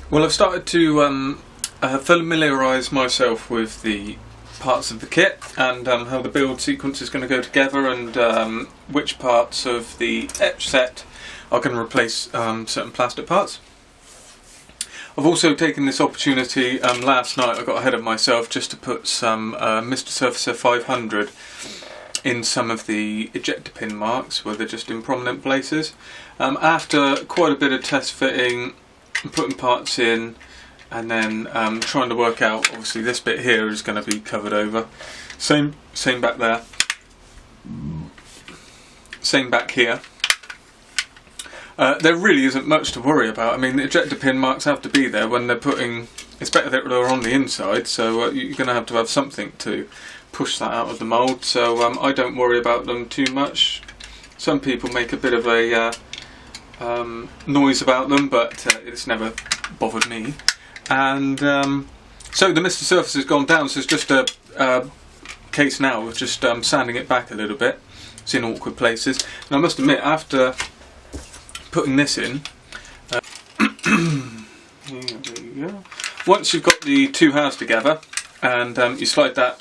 Well, I've started to familiarise myself with the parts of the kit and how the build sequence is going to go together, and which parts of the etch set are going to replace certain plastic parts. I've also taken this opportunity, last night I got ahead of myself just to put some Mr. Surfacer 500 in some of the ejector pin marks where they're just in prominent places. After quite a bit of test fitting, putting parts in, and then trying to work out, obviously this bit here is going to be covered over. Same back there. Same back here. There really isn't much to worry about. I mean, the ejector pin marks have to be there when they're putting. It's better that they're on the inside, so you're going to have something to push that out of the mould. So I don't worry about them too much. Some people make a bit of a noise about them, but it's never bothered me. And so the Mr. Surface has gone down, so it's just a case now of just sanding it back a little bit. It's in awkward places. And I must admit, after putting this in, there you go. Once you've got the two halves together and you slide that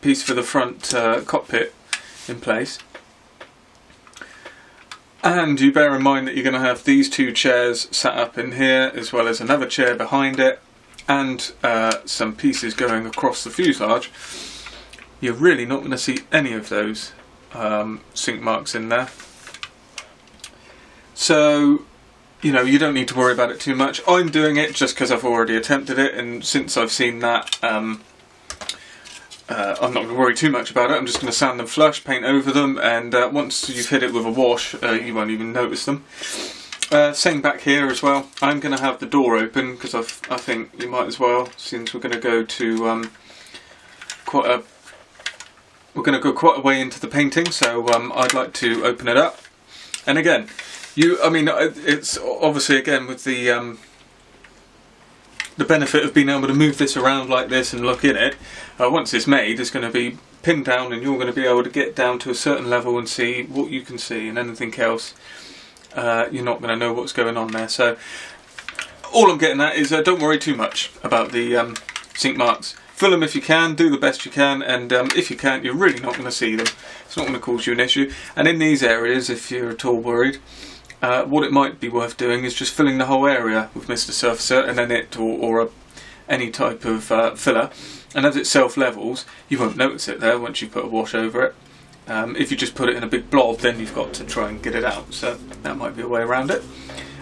piece for the front cockpit in place, and you bear in mind that you're going to have these two chairs sat up in here, as well as another chair behind it, and some pieces going across the fuselage, you're really not going to see any of those sink marks in there. So, you know, you don't need to worry about it too much. I'm doing it just because I've already attempted it, and since I've seen that, I'm not going to worry too much about it. I'm just going to sand them flush, paint over them, and once you've hit it with a wash, you won't even notice them. Same back here as well. I'm going to have the door open because I think you might as well, since we're going to go to quite a way into the painting. So I'd like to open it up. And again, it's obviously, again, with the benefit of being able to move this around like this and look in it, once it's made, it's going to be pinned down, and you're going to be able to get down to a certain level and see what you can see, and anything else, you're not going to know what's going on there. So all I'm getting at is don't worry too much about the sink marks. Fill them if you can, do the best you can, and if you can't, you're really not going to see them. It's not going to cause you an issue. And in these areas, if you're at all worried, what it might be worth doing is just filling the whole area with Mr. Surfacer, and then any type of filler, and as it self-levels, you won't notice it there once you put a wash over it. If you just put it in a big blob, then you've got to try and get it out, so that might be a way around it.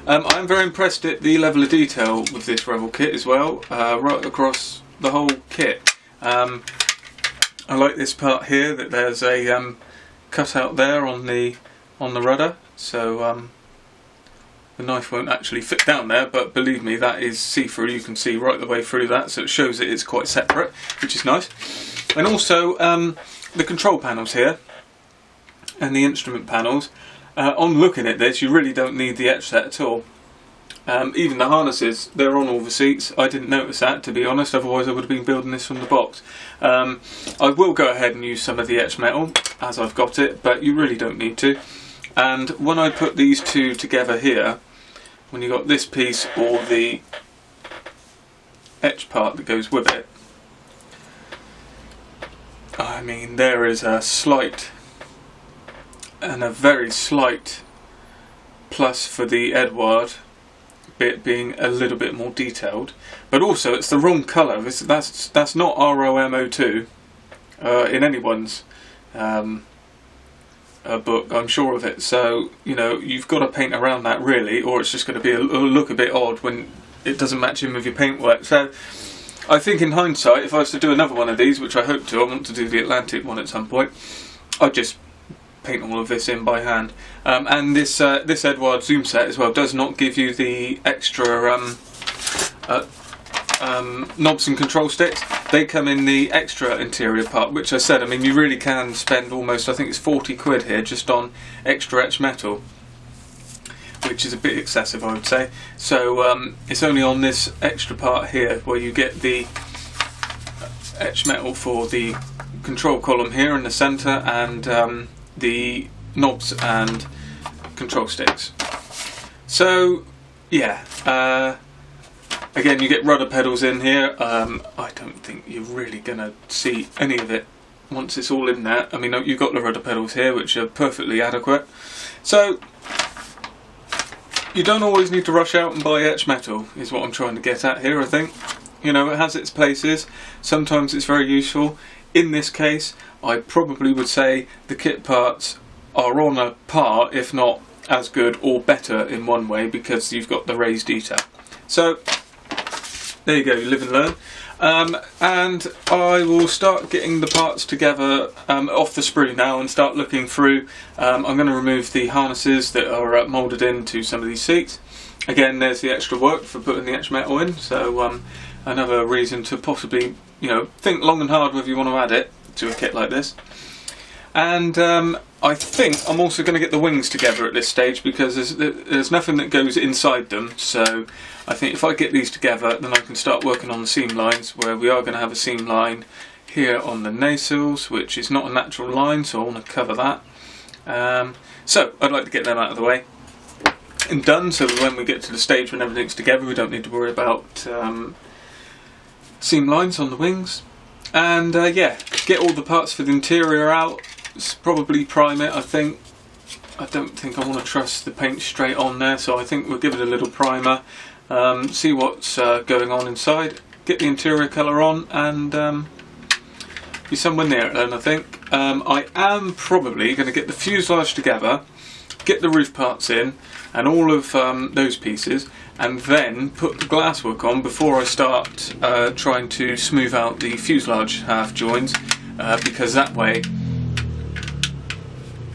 I'm very impressed at the level of detail with this Revell kit as well, right across the whole kit. I like this part here, that there's a cutout there on the rudder, so the knife won't actually fit down there, but believe me, that is see-through. You can see right the way through that, so it shows that it's quite separate, which is nice. And also the control panels here and the instrument panels. On looking at this, you really don't need the etch set at all. Even the harnesses, they're on all the seats. I didn't notice that, to be honest, otherwise I would have been building this from the box. I will go ahead and use some of the etched metal as I've got it, but you really don't need to. And when I put these two together here, when you got this piece or the etched part that goes with it, I mean, there is a slight and a very slight plus for the Edward bit being a little bit more detailed, but also it's the wrong colour. That's not ROM02 in anyone's book, I'm sure of it. So you know, you've got to paint around that really, or it's just going to be look a bit odd when it doesn't match in with your paintwork. So I think in hindsight, if I was to do another one of these, which I hope to, I want to do the Atlantic one at some point, I'd just paint all of this in by hand. And this Edward zoom set as well does not give you the extra knobs and control sticks. They come in the extra interior part, which I said, I mean, you really can spend almost, I think it's 40 quid here just on extra etched metal, which is a bit excessive, I would say. So it's only on this extra part here where you get the etched metal for the control column here in the centre, and the knobs and control sticks. So yeah, Again, you get rudder pedals in here. I don't think you're really going to see any of it once it's all in there. I mean, you've got the rudder pedals here, which are perfectly adequate. So you don't always need to rush out and buy etched metal, is what I'm trying to get at here, I think. You know, it has its places. Sometimes it's very useful. In this case, I probably would say the kit parts are on a par, if not as good or better in one way, because you've got the raised detail. So there you go, you live and learn. And I will start getting the parts together off the sprue now and start looking through. I'm going to remove the harnesses that are moulded into some of these seats. Again, there's the extra work for putting the etched metal in, so another reason to possibly, you know, think long and hard whether you want to add it to a kit like this. And I think I'm also going to get the wings together at this stage, because there's nothing that goes inside them. So I think if I get these together, then I can start working on the seam lines, where we are going to have a seam line here on the nacelles, which is not a natural line, so I want to cover that. So I'd like to get them out of the way and done, so when we get to the stage when everything's together, we don't need to worry about seam lines on the wings. And yeah, get all the parts for the interior out. Probably prime it, I think. I don't think I want to trust the paint straight on there, so I think we'll give it a little primer, see what's going on inside, get the interior colour on, and be somewhere near it then, I think. I am probably going to get the fuselage together, get the roof parts in, and all of those pieces, and then put the glasswork on before I start trying to smooth out the fuselage half joins, because that way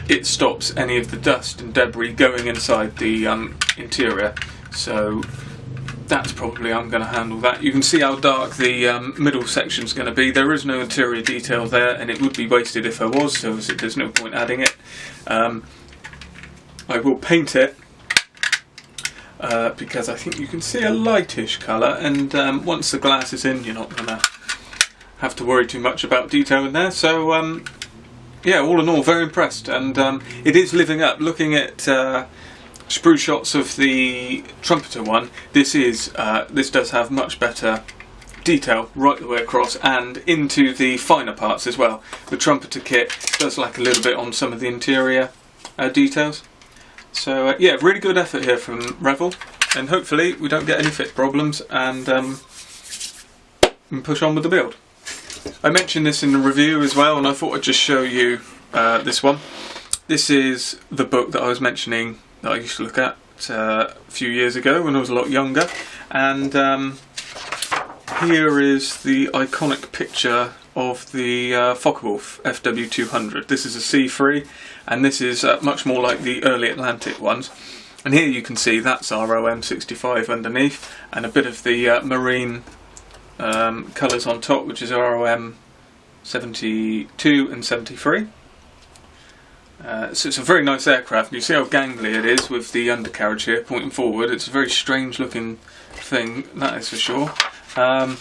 it stops any of the dust and debris going inside the interior. So that's probably how I'm going to handle that. You can see how dark the middle section is going to be. There is no interior detail there, and it would be wasted if there was, so there's no point adding it. I will paint it because I think you can see a lightish colour, and once the glass is in, you're not going to have to worry too much about detail in there. So yeah, all in all, very impressed, and it is living up. Looking at sprue shots of the trumpeter one, this does have much better detail right the way across and into the finer parts as well. The trumpeter kit does lack a little bit on some of the interior details. So yeah, really good effort here from Revell, and hopefully we don't get any fit problems, and push on with the build. I mentioned this in the review as well, and I thought I'd just show you this one. This is the book that I was mentioning that I used to look at a few years ago when I was a lot younger, and here is the iconic picture of the Focke-Wulf Fw200. This is a C3, and this is much more like the early Atlantic ones. And here you can see that's ROM 65 underneath, and a bit of the marine colours on top, which is ROM 72 and 73. So it's a very nice aircraft. You see how gangly it is with the undercarriage here pointing forward. It's a very strange looking thing, that is for sure. And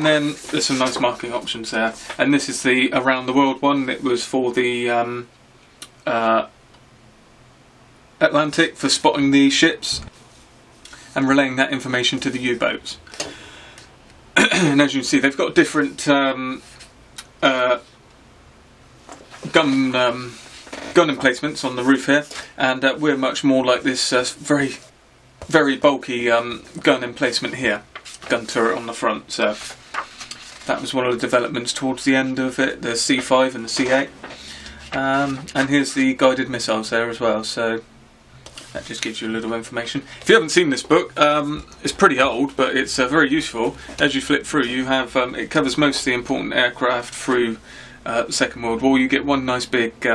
then there's some nice marking options there. And this is the around the world one. It was for the Atlantic, for spotting the ships and relaying that information to the U-boats. And as you can see, they've got different gun emplacements on the roof here, and we're much more like this very, very bulky gun emplacement here, gun turret on the front. So that was one of the developments towards the end of it, the C5 and the C8. And here's the guided missiles there as well, so that just gives you a little information. If you haven't seen this book, it's pretty old, but it's very useful. As you flip through, you have it covers most of the important aircraft through the Second World War. You get one nice big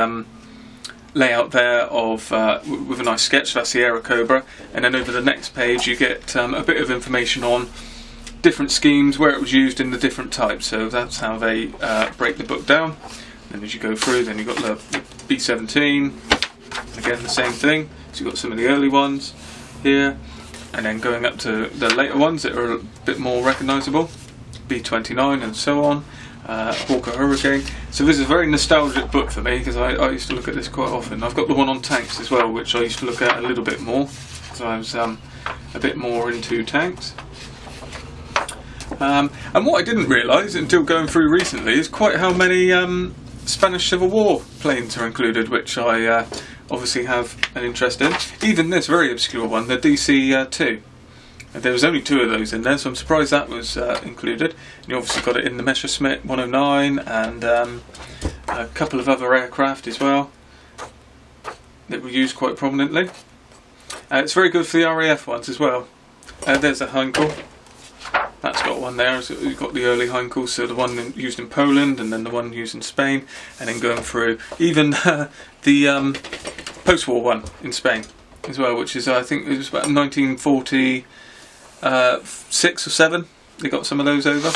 layout there of with a nice sketch. That's the Aerocobra, and then over the next page you get a bit of information on different schemes, where it was used in the different types. So that's how they break the book down. And as you go through, then you've got the B-17, again the same thing. So you've got some of the early ones here, and then going up to the later ones that are a bit more recognisable, B-29 and so on, Hawker Hurricane. So this is a very nostalgic book for me, because I used to look at this quite often. I've got the one on tanks as well, which I used to look at a little bit more, because I was a bit more into tanks. And what I didn't realise until going through recently is quite how many Spanish Civil War planes are included, which I obviously have an interest in. Even this very obscure one, the DC-2. There was only 2 of those in there, so I'm surprised that was included. And you obviously got it in the Messerschmitt 109 and a couple of other aircraft as well that were used quite prominently. It's very good for the RAF ones as well. There's a Heinkel. That's got one there. So you've got the early Heinkels, so the one used in Poland and then the one used in Spain, and then going through even the post-war one in Spain as well, which is, I think it was about 1946 or 7. They got some of those over.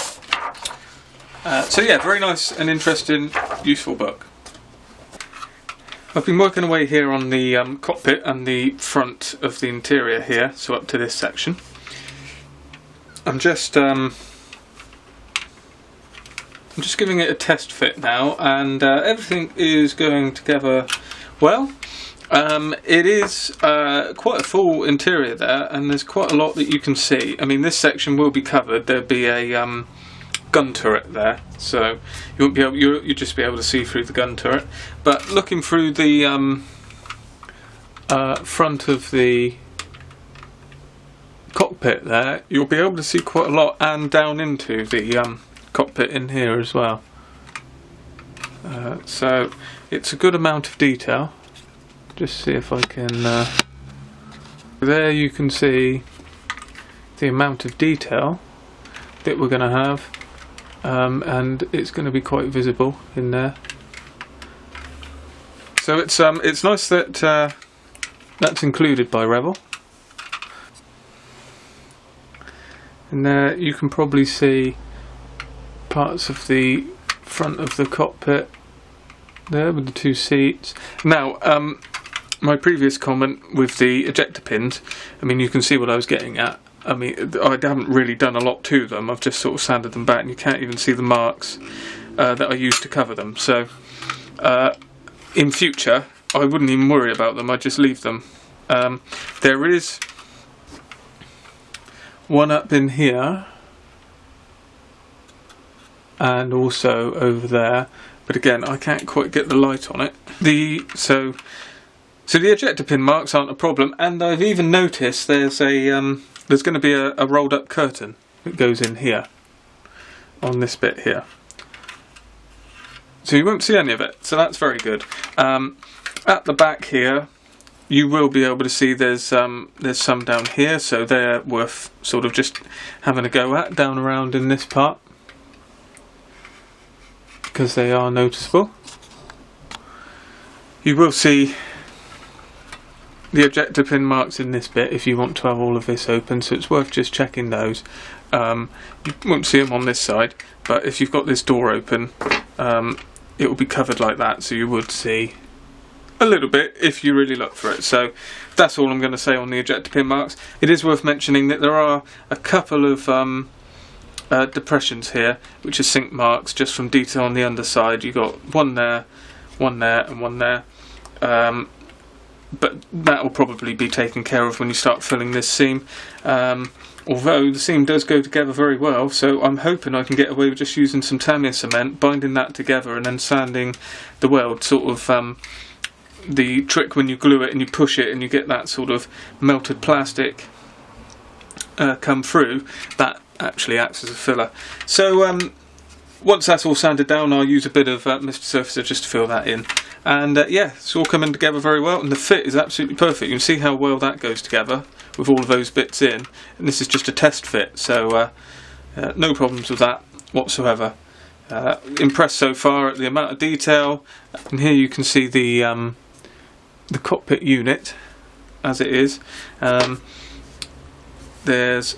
So yeah, very nice and interesting, useful book. I've been working away here on the cockpit and the front of the interior here, so up to this section. I'm just giving it a test fit now, and everything is going together well. It is quite a full interior there, and there's quite a lot that you can see. I mean, this section will be covered. There'll be a gun turret there, so you won't be able. You'll just be able to see through the gun turret. But looking through the front of the cockpit there, you'll be able to see quite a lot, and down into the cockpit in here as well. So it's a good amount of detail. Just see if I can. There you can see the amount of detail that we're going to have, and it's going to be quite visible in there. So it's nice that that's included by Revell. And there you can probably see parts of the front of the cockpit there with the 2 seats. Now, my previous comment with the ejector pins, I mean, you can see what I was getting at. I mean, I haven't really done a lot to them. I've just sort of sanded them back, and you can't even see the marks that I used to cover them. So, in future, I wouldn't even worry about them. I'd just leave them. There is one up in here, and also over there, but again, I can't quite get the light on it. So the ejector pin marks aren't a problem, and I've even noticed there's going to be a rolled up curtain that goes in here on this bit here, so you won't see any of it. So that's very good. At the back here, you will be able to see there's some down here, so they're worth sort of just having a go at down around in this part, because they are noticeable. You will see the ejector pin marks in this bit if you want to have all of this open, so it's worth just checking those. You won't see them on this side, but if you've got this door open, it will be covered like that, so you would see a little bit if you really look for it. So that's all I'm going to say on the ejector pin marks. It is worth mentioning that there are a couple of depressions here, which are sink marks just from detail on the underside. You got one there, and one there. But that will probably be taken care of when you start filling this seam. Although the seam does go together very well, so I'm hoping I can get away with just using some Tamiya cement, binding that together, and then sanding the weld. Sort of the trick when you glue it and you push it and you get that sort of melted plastic come through, that actually acts as a filler. So once that's all sanded down, I'll use a bit of Mr. Surfacer just to fill that in. And yeah, it's all coming together very well, and the fit is absolutely perfect. You can see how well that goes together with all of those bits in, and this is just a test fit, so no problems with that whatsoever. Impressed so far at the amount of detail, and here you can see the cockpit unit as it is. There's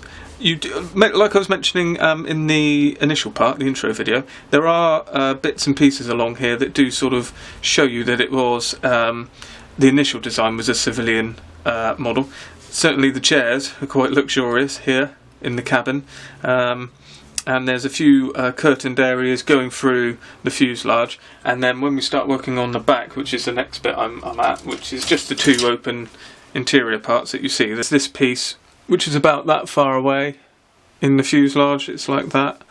like I was mentioning in the initial part, the intro video, there are bits and pieces along here that do sort of show you that it was the initial design was a civilian model. Certainly the chairs are quite luxurious here in the cabin, and there's a few curtained areas going through the fuselage, and then when we start working on the back, which is the next bit I'm at, which is just the 2 open interior parts that you see, there's this piece which is about that far away in the fuselage, it's like that.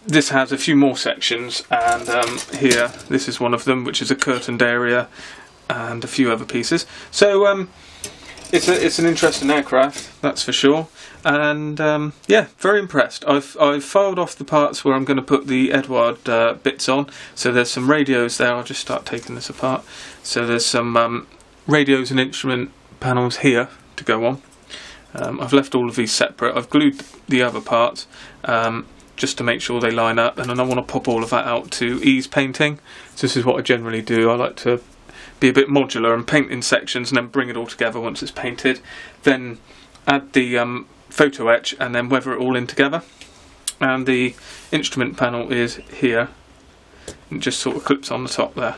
This has a few more sections, and here, this is one of them, which is a curtained area, and a few other pieces. So it's an interesting aircraft, that's for sure. And yeah, very impressed. I've filed off the parts where I'm going to put the Edward bits on. So there's some radios there. I'll just start taking this apart. So there's some radios and instrument panels here to go on. I've left all of these separate. I've glued the other parts just to make sure they line up, and then I want to pop all of that out to ease painting. So this is what I generally do. I like to be a bit modular and paint in sections and then bring it all together once it's painted. Then add the photo etch and then weather it all in together. And the instrument panel is here. It just sort of clips on the top there.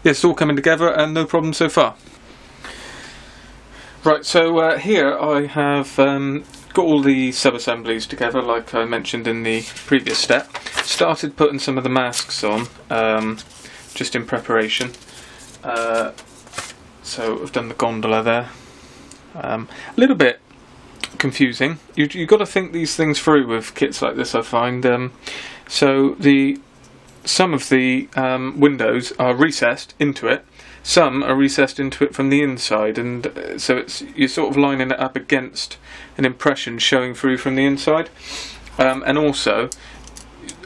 Yeah, it's all coming together and no problem so far. Right, so here I have got all the sub-assemblies together like I mentioned in the previous step. Started putting some of the masks on just in preparation. So I've done the gondola there. A little bit confusing. You've got to think these things through with kits like this, I find. So some of the windows are recessed into it. Some are recessed into it from the inside, and so you're sort of lining it up against an impression showing through from the inside. And also,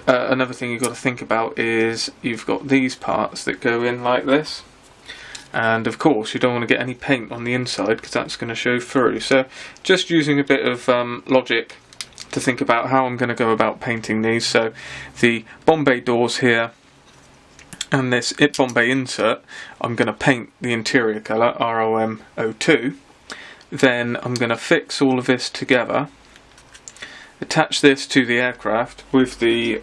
another thing you've got to think about is you've got these parts that go in like this, and of course you don't want to get any paint on the inside because that's going to show through. So just using a bit of logic to think about how I'm going to go about painting these. So the Bombay doors here and this Bombay insert, I'm going to paint the interior colour ROM 02. Then I'm going to fix all of this together, attach this to the aircraft with the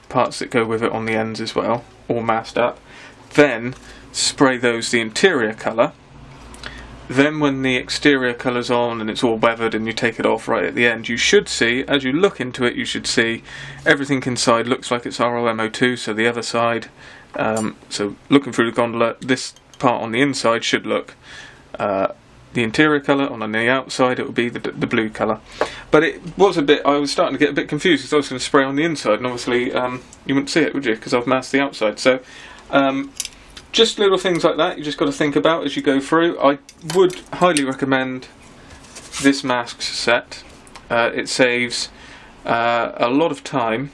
parts that go with it on the ends as well, all masked up. Then spray those the interior colour. Then when the exterior colour's on and it's all weathered and you take it off right at the end, you should see, as you look into it, you should see everything inside looks like it's ROM02, so the other side, so looking through the gondola, this part on the inside should look the interior colour, on the outside it would be the blue colour. But it was a bit, I was starting to get a bit confused because I was going to spray on the inside, and obviously you wouldn't see it, would you, because I've masked the outside. So just little things like that you just got to think about as you go through. I would highly recommend this mask set. It saves a lot of time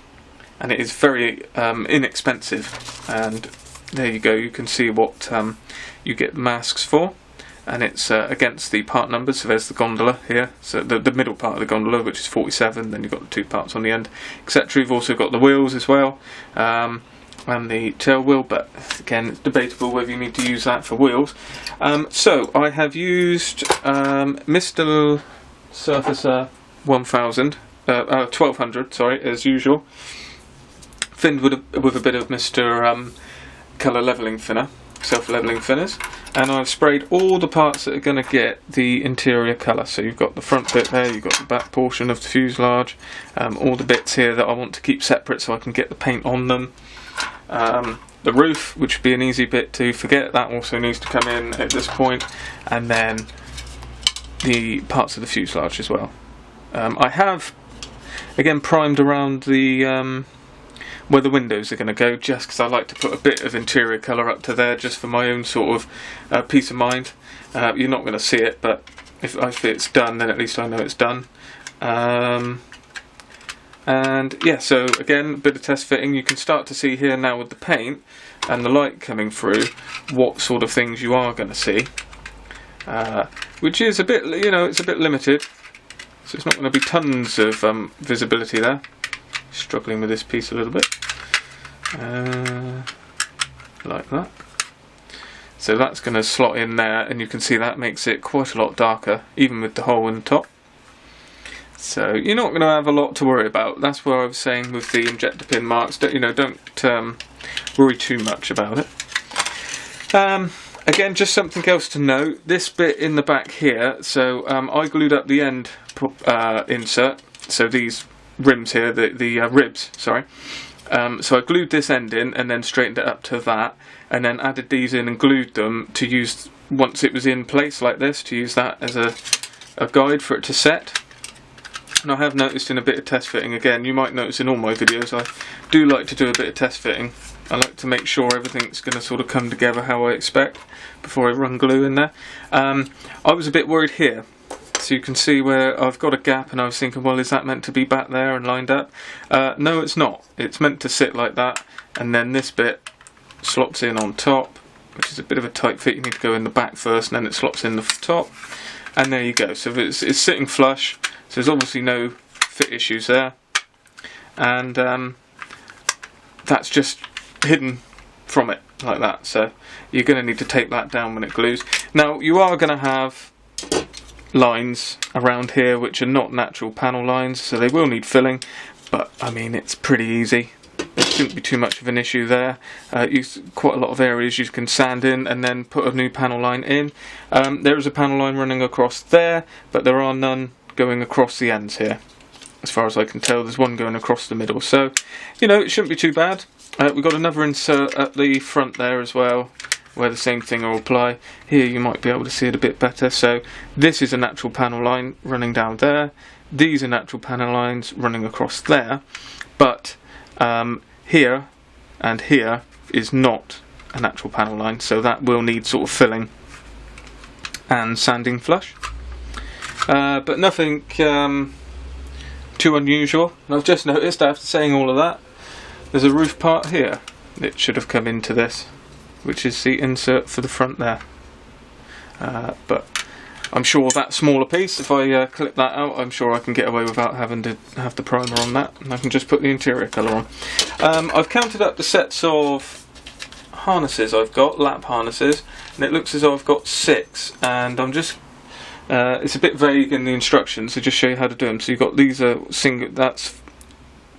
and it is very inexpensive, and there you go, you can see what you get masks for, and it's against the part numbers. So there's the gondola here, so the middle part of the gondola, which is 47, then you've got the two parts on the end, etc. You've also got the wheels as well, and the tail wheel, but again it's debatable whether you need to use that for wheels. So I have used Mr. Surfacer 1200, sorry, as usual, thinned with a bit of Mr. Colour Levelling Thinner, self-levelling thinners, and I've sprayed all the parts that are going to get the interior colour. So you've got the front bit there, you've got the back portion of the fuselage, all the bits here that I want to keep separate so I can get the paint on them. The roof, which would be an easy bit to forget, that also needs to come in at this point, and then the parts of the fuselage as well. I have again primed around the where the windows are going to go, just because I like to put a bit of interior colour up to there just for my own sort of peace of mind. You're not going to see it, but if it's done, then at least I know it's done. And yeah, so again, a bit of test fitting. You can start to see here now with the paint and the light coming through what sort of things you are going to see, which is a bit, you know, it's a bit limited, so it's not going to be tons of visibility there. Struggling with this piece a little bit, like that. So that's going to slot in there, and you can see that makes it quite a lot darker, even with the hole in the top. So you're not going to have a lot to worry about. That's what I was saying with the injector pin marks. Don't worry too much about it. Again, just something else to note. This bit in the back here. So I glued up the end insert. So these rims here, the ribs. Sorry. So I glued this end in and then straightened it up to that, and then added these in and glued them to use once it was in place like this, to use that as a guide for it to set. And I have noticed in a bit of test fitting, again, you might notice in all my videos, I do like to do a bit of test fitting. I like to make sure everything's going to sort of come together how I expect before I run glue in there. I was a bit worried here. So you can see where I've got a gap, and I was thinking, well, is that meant to be back there and lined up? No, it's not. It's meant to sit like that, and then this bit slots in on top, which is a bit of a tight fit. You need to go in the back first, and then it slots in the top. And there you go. So it's sitting flush, so there's obviously no fit issues there. And that's just hidden from it, like that. So you're going to need to take that down when it glues. Now, you are going to have lines around here which are not natural panel lines, so they will need filling, but I mean, it's pretty easy. There shouldn't be too much of an issue there. Quite a lot of areas you can sand in and then put a new panel line in. There is a panel line running across there, but there are none going across the ends here. As far as I can tell, there's one going across the middle, so you know, it shouldn't be too bad. We've got another insert at the front there as well, where the same thing will apply. Here you might be able to see it a bit better. So this is a natural panel line running down there. These are natural panel lines running across there. But here and here is not a natural panel line, so that will need sort of filling and sanding flush. But nothing too unusual. And I've just noticed, after saying all of that, there's a roof part here. It should have come into this, which is the insert for the front there. But I'm sure that smaller piece, if I clip that out, I'm sure I can get away without having to have the primer on that, and I can just put the interior colour on. I've counted up the sets of harnesses I've got, lap harnesses, and it looks as though I've got 6, and I'm just it's a bit vague in the instructions, so just show you how to do them. So you've got these single, that's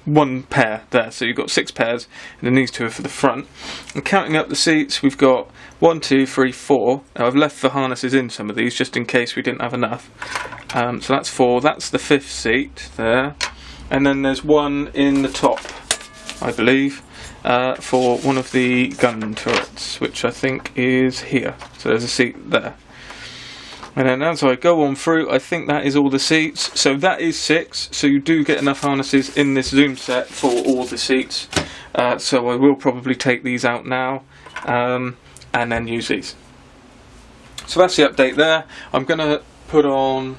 one pair there, so you've got 6 pairs, and then these 2 are for the front. And counting up the seats, we've got 1, 2, 3, 4. Now I've left the harnesses in some of these just in case we didn't have enough. So that's 4. That's the 5th seat there, and then there's one in the top, I believe, for one of the gun turrets, which I think is here. So there's a seat there. And then as I go on through, I think that is all the seats. So that is 6, so you do get enough harnesses in this Zoom set for all the seats. So I will probably take these out now and then use these. So that's the update there. I'm going to put on,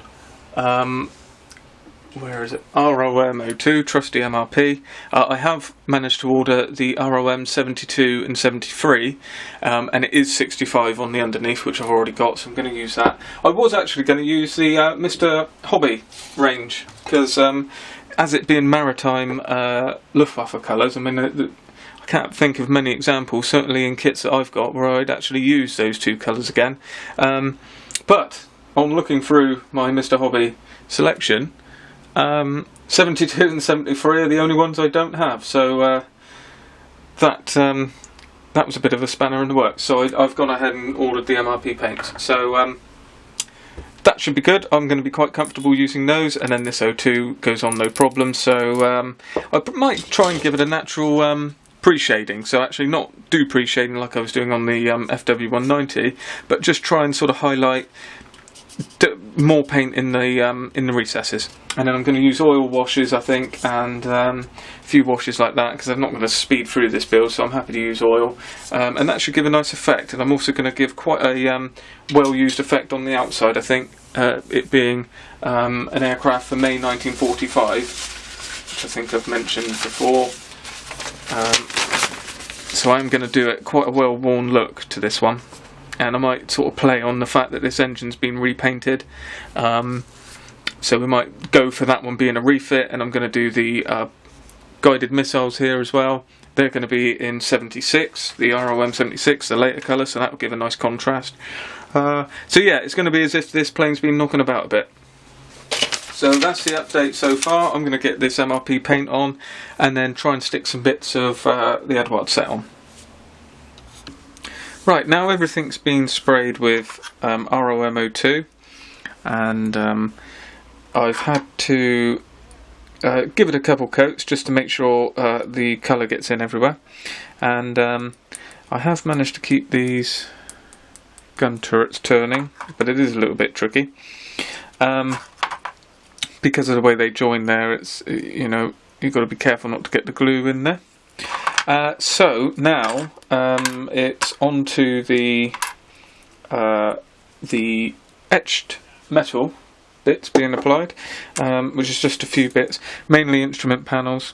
where is it? ROM02, trusty MRP. I have managed to order the ROM 72 and 73, and it is 65 on the underneath, which I've already got, so I'm going to use that. I was actually going to use the Mr. Hobby range, because as it being maritime Luftwaffe colours, I mean, I can't think of many examples, certainly in kits that I've got, where I'd actually use those 2 colours again. But on looking through my Mr. Hobby selection, 72 and 73 are the only ones I don't have, so that was a bit of a spanner in the works. So I've gone ahead and ordered the MRP paints. So that should be good. I'm going to be quite comfortable using those, and then this O2 goes on no problem. So I might try and give it a natural pre-shading. So actually not do pre-shading like I was doing on the FW190, but just try and sort of highlight more paint in the recesses. And then I'm going to use oil washes, I think, and a few washes like that, because I'm not going to speed through this build, so I'm happy to use oil, and that should give a nice effect. And I'm also going to give quite a well-used effect on the outside, I think, it being an aircraft from May 1945, which I think I've mentioned before. So I'm going to do it quite a well-worn look to this one. And I might sort of play on the fact that this engine's been repainted, so we might go for that one being a refit. And I'm going to do the guided missiles here as well. They're going to be in 76, the ROM 76, the later colour, so that will give a nice contrast. So yeah, it's going to be as if this plane's been knocking about a bit. So that's the update so far. I'm going to get this MRP paint on, and then try and stick some bits of the Edward set on. Right, now everything's been sprayed with ROM02, and I've had to give it a couple coats just to make sure the colour gets in everywhere. And I have managed to keep these gun turret's turning, but it is a little bit tricky. Because of the way they join there, it's, you know, you've got to be careful not to get the glue in there. So now it's onto the etched metal bits being applied, which is just a few bits, mainly instrument panels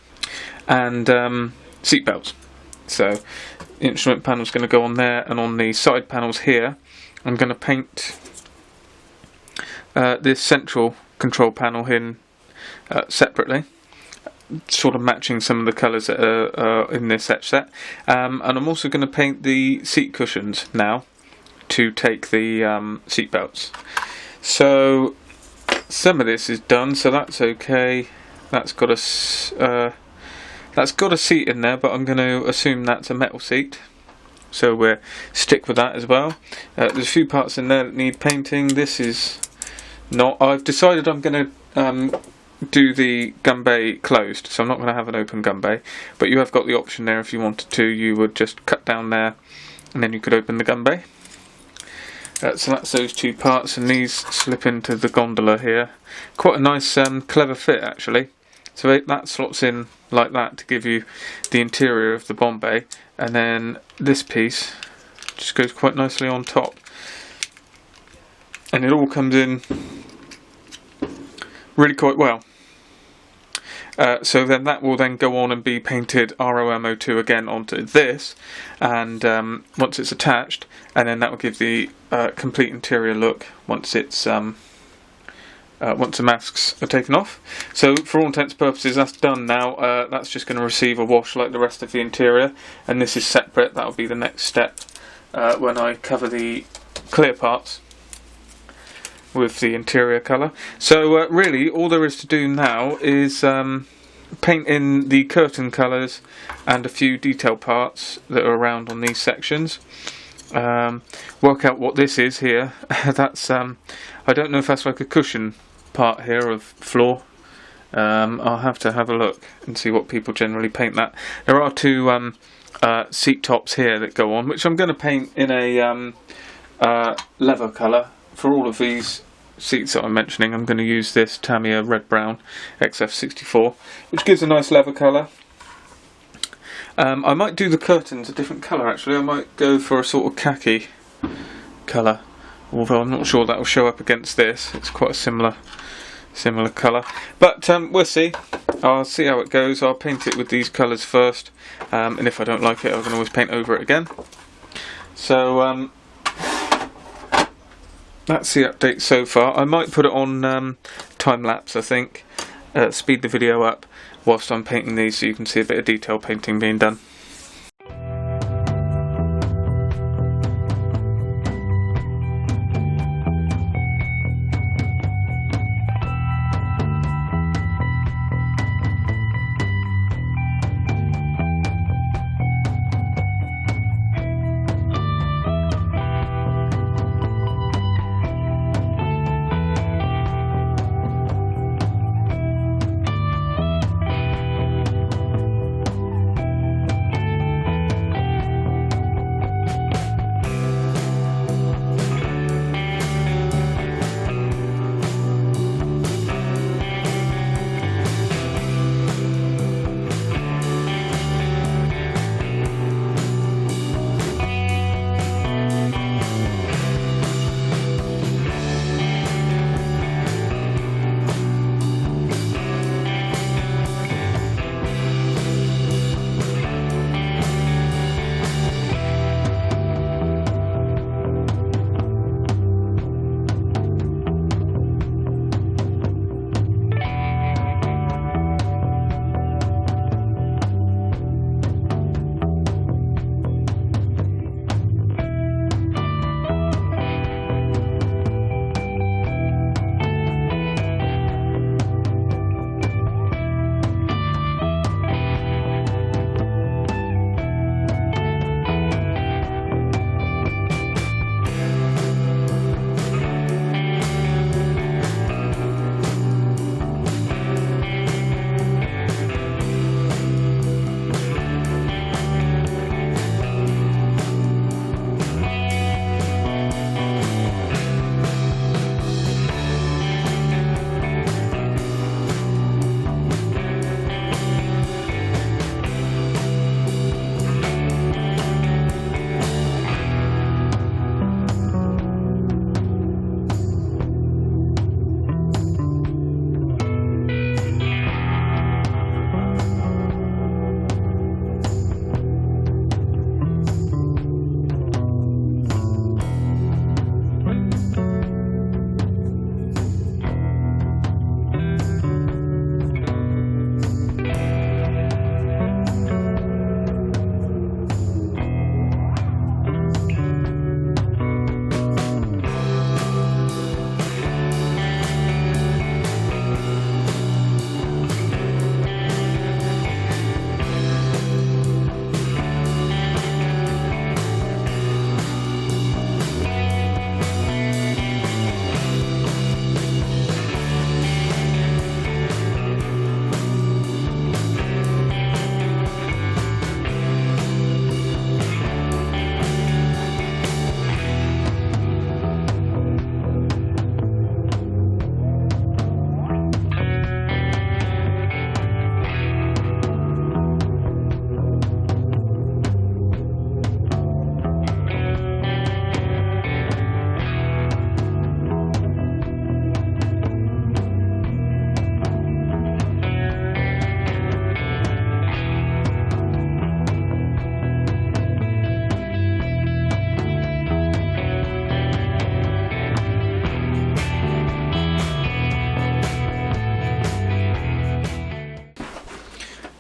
and seat belts. So the instrument panel is going to go on there, and on the side panels here I'm going to paint this central control panel in separately, sort of matching some of the colours that are in this etch set, and I'm also going to paint the seat cushions now to take the seat belts. So some of this is done, so that's okay. That's got a seat in there, but I'm going to assume that's a metal seat, so we'll stick with that as well. There's a few parts in there that need painting. This is not. I've decided I'm going to do the gun bay closed, so I'm not going to have an open gun bay, but you have got the option there. If you wanted to, you would just cut down there and then you could open the gun bay. So that's those two parts, and these slip into the gondola here. Quite a nice clever fit actually. So that slots in like that to give you the interior of the bomb bay, and then this piece just goes quite nicely on top, and it all comes in really quite well. So then that will then go on and be painted ROMO2 again onto this, and once it's attached, and then that will give the complete interior look once it's once the masks are taken off. So for all intents and purposes that's done now. That's just going to receive a wash like the rest of the interior, and this is separate. That'll be the next step when I cover the clear parts with the interior colour. So really all there is to do now is paint in the curtain colours and a few detail parts that are around on these sections. Work out what this is here. That's I don't know if that's like a cushion part here of floor. I'll have to have a look and see what people generally paint that. There are two seat tops here that go on, which I'm going to paint in a leather colour. For all of these seats that I'm mentioning, I'm going to use this Tamiya Red Brown XF64, which gives a nice leather colour. I might do the curtains a different colour actually. I might go for a sort of khaki colour, although I'm not sure that will show up against this. It's quite a similar colour, but we'll see. I'll see how it goes. I'll paint it with these colours first, and if I don't like it I can always paint over it again. So that's the update so far. I might put it on time-lapse, I think, speed the video up whilst I'm painting these so you can see a bit of detail painting being done.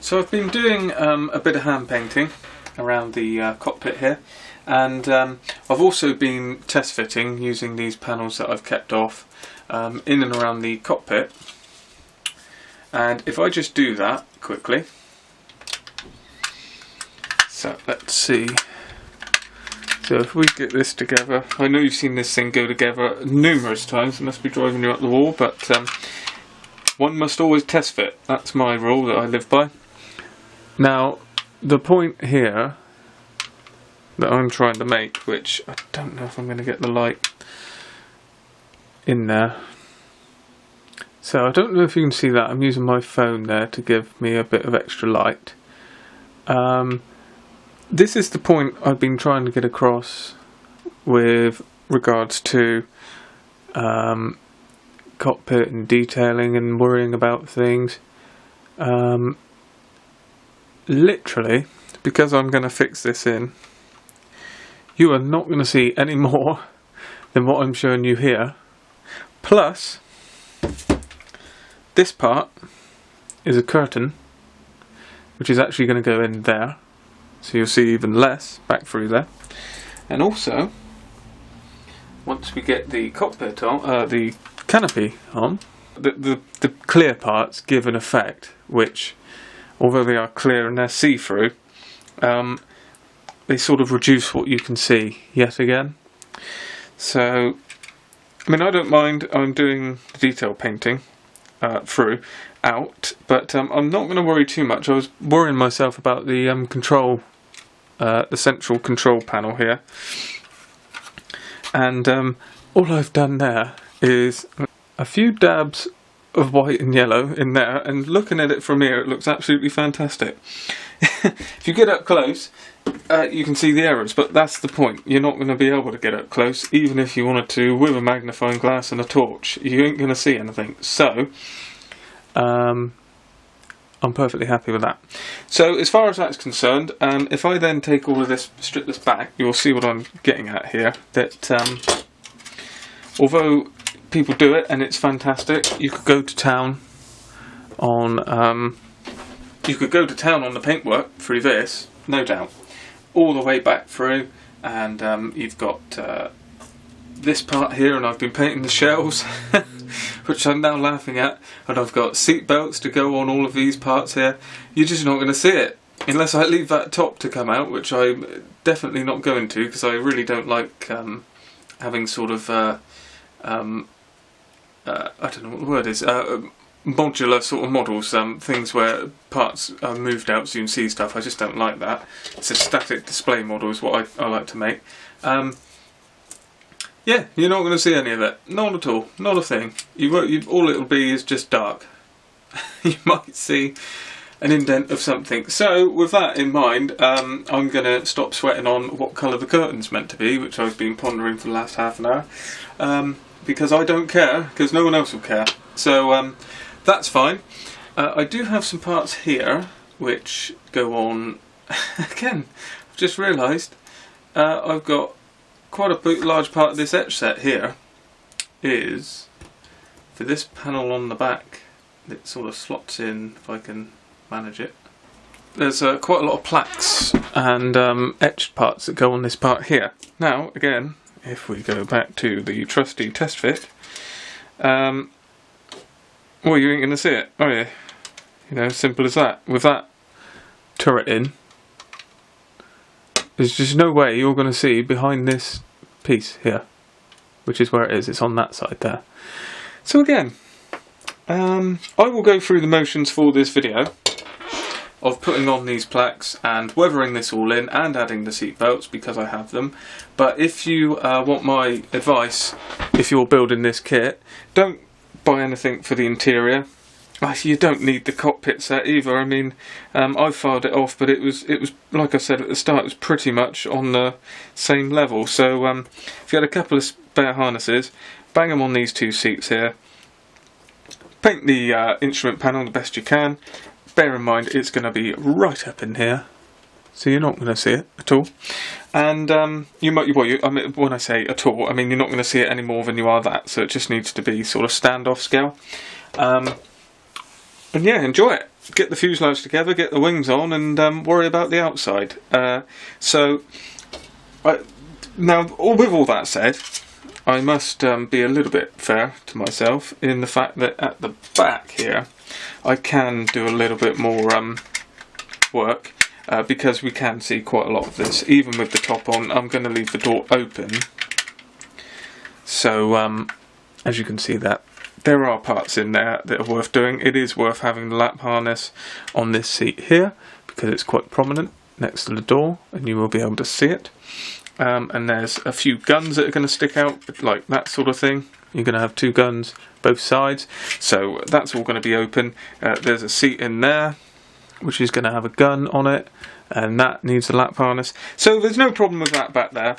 So I've been doing a bit of hand painting around the cockpit here, and I've also been test fitting using these panels that I've kept off in and around the cockpit. And if I just do that quickly, so let's see. So if we get this together, I know you've seen this thing go together numerous times, it must be driving you up the wall, but one must always test fit. That's my rule that I live by. Now, the point here that I'm trying to make, which I don't know if I'm going to get the light in there. So I don't know if you can see that. I'm using my phone there to give me a bit of extra light. This is the point I've been trying to get across with regards to cockpit and detailing and worrying about things. Literally, because I'm going to fix this in, you are not going to see any more than what I'm showing you here. Plus, this part is a curtain, which is actually going to go in there, so you'll see even less back through there. And also, once we get the cockpit on, the canopy on, the clear parts give an effect which, although they are clear and they're see-through, they sort of reduce what you can see yet again. So, I mean, I don't mind. I'm doing the detail painting throughout, but I'm not going to worry too much. I was worrying myself about the the central control panel here, and all I've done there is a few dabs of white and yellow in there, and looking at it from here, it looks absolutely fantastic. If you get up close, you can see the errors, but that's the point. You're not going to be able to get up close, even if you wanted to with a magnifying glass and a torch. You ain't going to see anything. So, I'm perfectly happy with that. So, as far as that's concerned, if I then take all of this, strip this back, you'll see what I'm getting at here. That although people do it and it's fantastic, you could go to town on the paintwork through this, no doubt, all the way back through, and you've got this part here, and I've been painting the shells which I'm now laughing at, and I've got seat belts to go on all of these parts here. You're just not going to see it unless I leave that top to come out, which I'm definitely not going to, because I really don't like having sort of I don't know what the word is, modular sort of models, things where parts are moved out so you can see stuff. I just don't like that. It's a static display model is what I like to make. Yeah, you're not going to see any of it. Not at all. Not a thing. All it'll be is just dark. You might see an indent of something. So, with that in mind, I'm going to stop sweating on what colour the curtain's meant to be, which I've been pondering for the last half an hour. Because I don't care, because no one else will care. So that's fine. I do have some parts here which go on. Again, I've just realised I've got quite a large part of this etch set here is for this panel on the back that sort of slots in, if I can manage it. There's quite a lot of plaques and etched parts that go on this part here. Now, again, if we go back to the trusty test fit, well, you ain't going to see it, are you? You know, simple as that. With that turret in, there's just no way you're going to see behind this piece here, which is where it is. It's on that side there. So again, I will go through the motions for this video of putting on these plaques and weathering this all in and adding the seat belts because I have them. But if you want my advice, if you're building this kit, don't buy anything for the interior. You don't need the cockpit set either. I mean, I filed it off, but it was like I said at the start, it was pretty much on the same level. So if you had a couple of spare harnesses, bang them on these two seats here. Paint the instrument panel the best you can. Bear in mind it's going to be right up in here, so you're not going to see it at all. And you might, I mean, when I say at all, I mean you're not going to see it any more than you are that. So it just needs to be sort of standoff scale. And yeah, enjoy it. get the fuselage together, get the wings on, and worry about the outside. Now, with all that said, I must be a little bit fair to myself in the fact that at the back here, I can do a little bit more work because we can see quite a lot of this. Even with the top on, I'm going to leave the door open. So, as you can see, that there are parts in there that are worth doing. It is worth having the lap harness on this seat here because it's quite prominent next to the door and you will be able to see it. And there's a few guns that are going to stick out, like that sort of thing. You're going to have 2 guns both sides, so that's all going to be open. There's a seat in there which is going to have a gun on it, and that needs a lap harness. So there's no problem with that back there.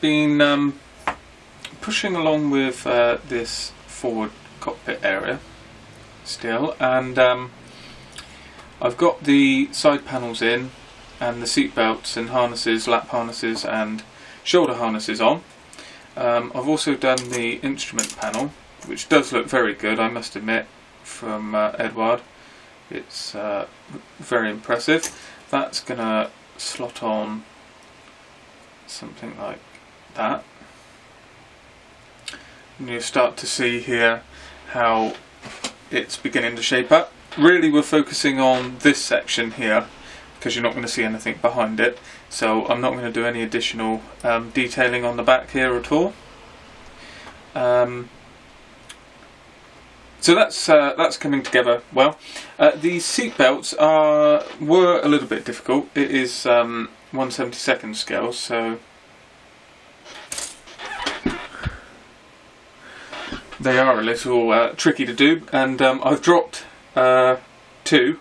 been pushing along with this forward cockpit area still, and I've got the side panels in and the seat belts and harnesses, lap harnesses and shoulder harnesses on. I've also done the instrument panel, which does look very good, I must admit, from Edward. It's very impressive. That's going to slot on something like that. And you'll start to see here how it's beginning to shape up. Really we're focusing on this section here because you're not going to see anything behind it, so I'm not going to do any additional detailing on the back here at all. So that's coming together well. The seat belts were a little bit difficult. It is 1/72 scale, so they are a little tricky to do, and I've dropped 2,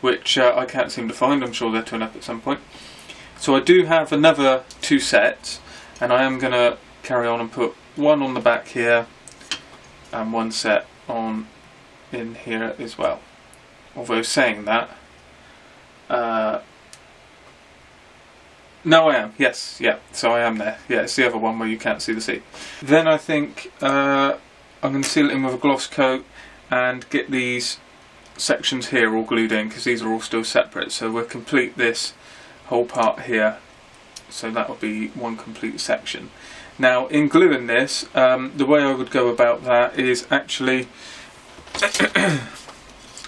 which I can't seem to find. I'm sure they'll turn up at some point. So I do have another 2 sets, and I am going to carry on and put one on the back here and one set on in here as well. Although saying that, no, I am, yes, yeah, so I am there. Yeah, it's the other one where you can't see the seat. Then I think I'm going to seal it in with a gloss coat and get these sections here all glued in, because these are all still separate, so we'll complete this whole part here, so that will be one complete section. Now in gluing this, the way I would go about that is actually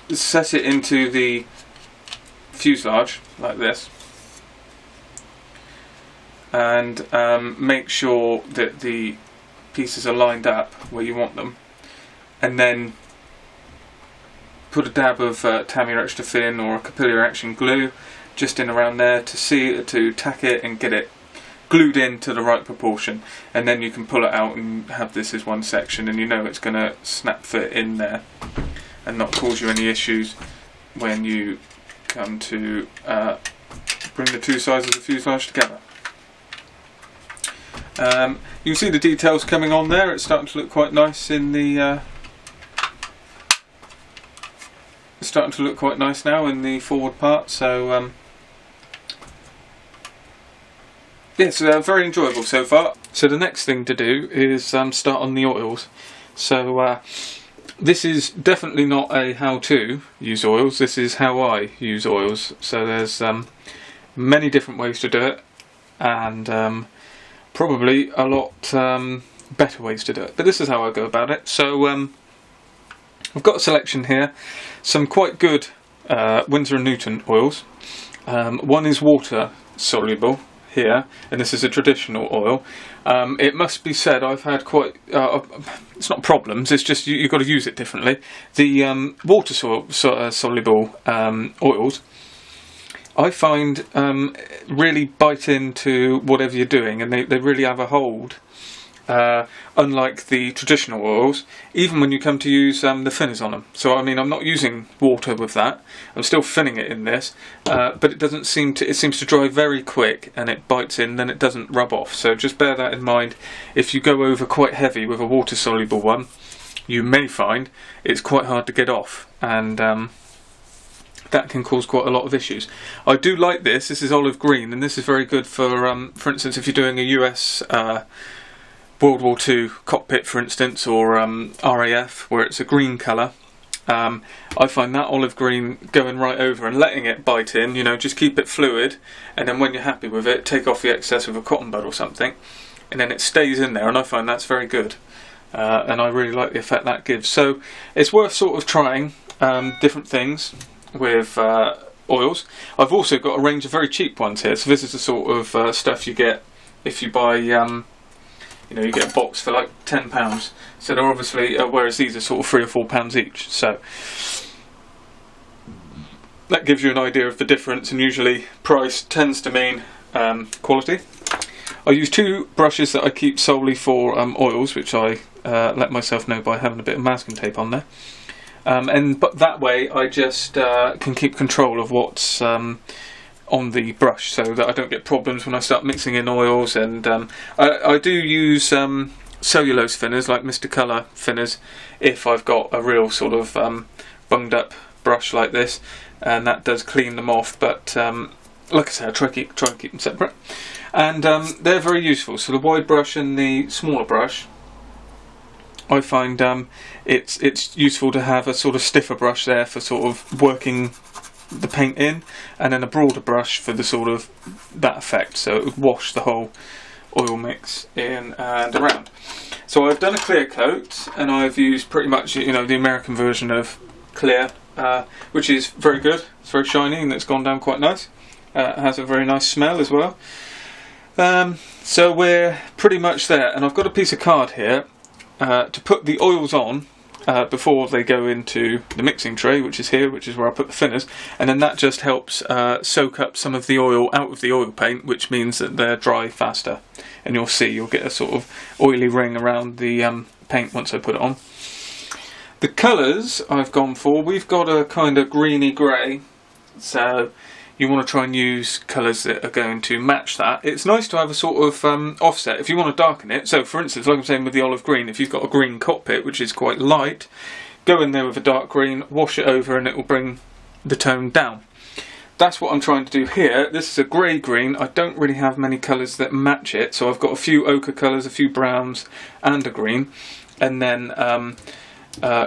set it into the fuselage like this, and make sure that the pieces are lined up where you want them, and then put a dab of Tamiya Extra Thin or a capillary action glue just in around there to tack it and get it glued in to the right proportion, and then you can pull it out and have this as one section, and you know it's going to snap fit in there and not cause you any issues when you come to bring the 2 sides of the fuselage together. You can see the details coming on there. It's starting to look quite nice in the it's starting to look quite nice now in the forward part, so yes, very enjoyable so far. So the next thing to do is start on the oils. So this is definitely not a how to use oils, this is how I use oils. So there's many different ways to do it, and probably a lot better ways to do it, but this is how I go about it. So I've got a selection here, some quite good Winsor & Newton oils. One is water soluble here, and this is a traditional oil. It must be said I've had quite it's not problems, it's just you've got to use it differently. The water soluble oils, I find really bite into whatever you're doing, and they really have a hold, unlike the traditional oils, even when you come to use the thinners on them. So I mean, I'm not using water with that, I'm still thinning it in this, but it doesn't seem to, it seems to dry very quick, and it bites in, then it doesn't rub off. So just bear that in mind. If you go over quite heavy with a water soluble one, you may find it's quite hard to get off, and that can cause quite a lot of issues. I do like this. This is olive green, and this is very good for instance, if you're doing a US World War II cockpit, for instance, or RAF, where it's a green colour. I find that olive green going right over and letting it bite in, you know, just keep it fluid, and then when you're happy with it, take off the excess with a cotton bud or something, and then it stays in there, and I find that's very good. And I really like the effect that gives. So it's worth sort of trying different things with oils. I've also got a range of very cheap ones here, so this is the sort of stuff you get if you buy you know, you get a box for like £10, so they're obviously whereas these are sort of £3 or £4 each, so that gives you an idea of the difference, and usually price tends to mean quality. I use 2 brushes that I keep solely for oils, which I let myself know by having a bit of masking tape on there. But that way I just can keep control of what's on the brush, so that I don't get problems when I start mixing in oils. And I do use cellulose thinners, like Mr. Colour thinners, if I've got a real sort of bunged up brush like this. and that does clean them off, but like I say, I try to keep them separate, and they're very useful. So the wide brush and the smaller brush, I find it's useful to have a sort of stiffer brush there for sort of working the paint in, and then a broader brush for the sort of that effect, so it would wash the whole oil mix in and around. So I've done a clear coat, and I've used pretty much, you know, the American version of clear, which is very good. It's very shiny and it's gone down quite nice. It has a very nice smell as well. So we're pretty much there, and I've got a piece of card here to put the oils on before they go into the mixing tray, which is here, which is where I put the thinners, and then that just helps soak up some of the oil out of the oil paint, which means that they're dry faster, and you'll see you'll get a sort of oily ring around the paint once I put it on. The colours I've gone for, we've got a kind of greeny grey, so you want to try and use colours that are going to match that. It's nice to have a sort of offset if you want to darken it. So for instance, like I'm saying with the olive green, if you've got a green cockpit which is quite light, go in there with a dark green, wash it over, and it will bring the tone down. That's what I'm trying to do here. This is a grey green. I don't really have many colours that match it, so I've got a few ochre colours, a few browns and a green, and then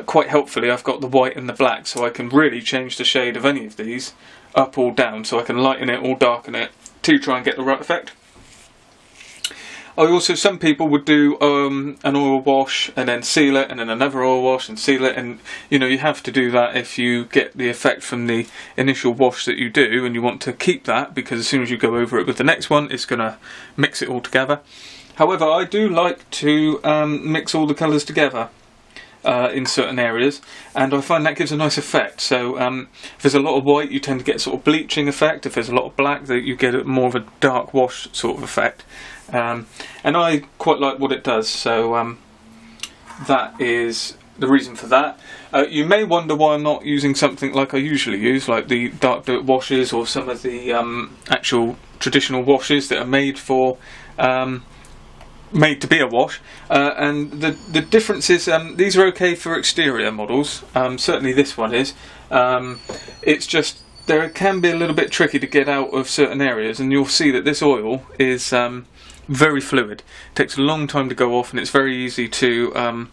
quite helpfully I've got the white and the black, so I can really change the shade of any of these up or down, so I can lighten it or darken it to try and get the right effect. Some people would do an oil wash and then seal it, and then another oil wash and seal it, and you know, you have to do that if you get the effect from the initial wash that you do, and you want to keep that, because as soon as you go over it with the next one, it's going to mix it all together. However, I do like to mix all the colours together in certain areas, and I find that gives a nice effect. So if there's a lot of white, you tend to get a sort of bleaching effect. If there's a lot of black, you get more of a dark wash sort of effect, and I quite like what it does, so that is the reason for that. You may wonder why I'm not using something like I usually use, like the dark dirt washes or some of the actual traditional washes that are made to be a wash, and the difference is these are okay for exterior models, certainly this one is. It's just there can be a little bit tricky to get out of certain areas, and you'll see that this oil is very fluid. It takes a long time to go off, and it's very easy to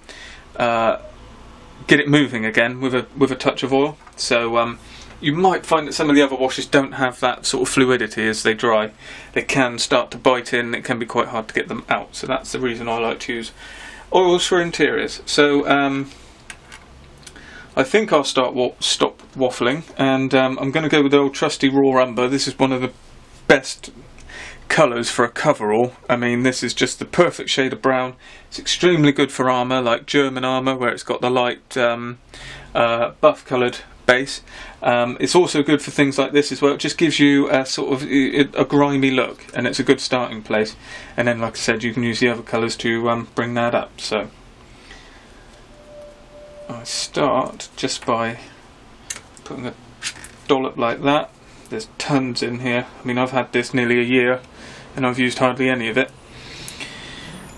get it moving again with a touch of oil. So you might find that some of the other washes don't have that sort of fluidity as they dry. They can start to bite in, it can be quite hard to get them out. So that's the reason I like to use oils for interiors. So I think I'll stop waffling, and I'm going to go with the old trusty raw umber. This is one of the best colours for a coverall. I mean, this is just the perfect shade of brown. It's extremely good for armour, like German armour, where it's got the light buff coloured base. It's also good for things like this as well. It just gives you a sort of a grimy look, and it's a good starting place. And then, like I said, you can use the other colours to bring that up. So I start just by putting a dollop like that. There's tons in here. I mean, I've had this nearly a year and I've used hardly any of it.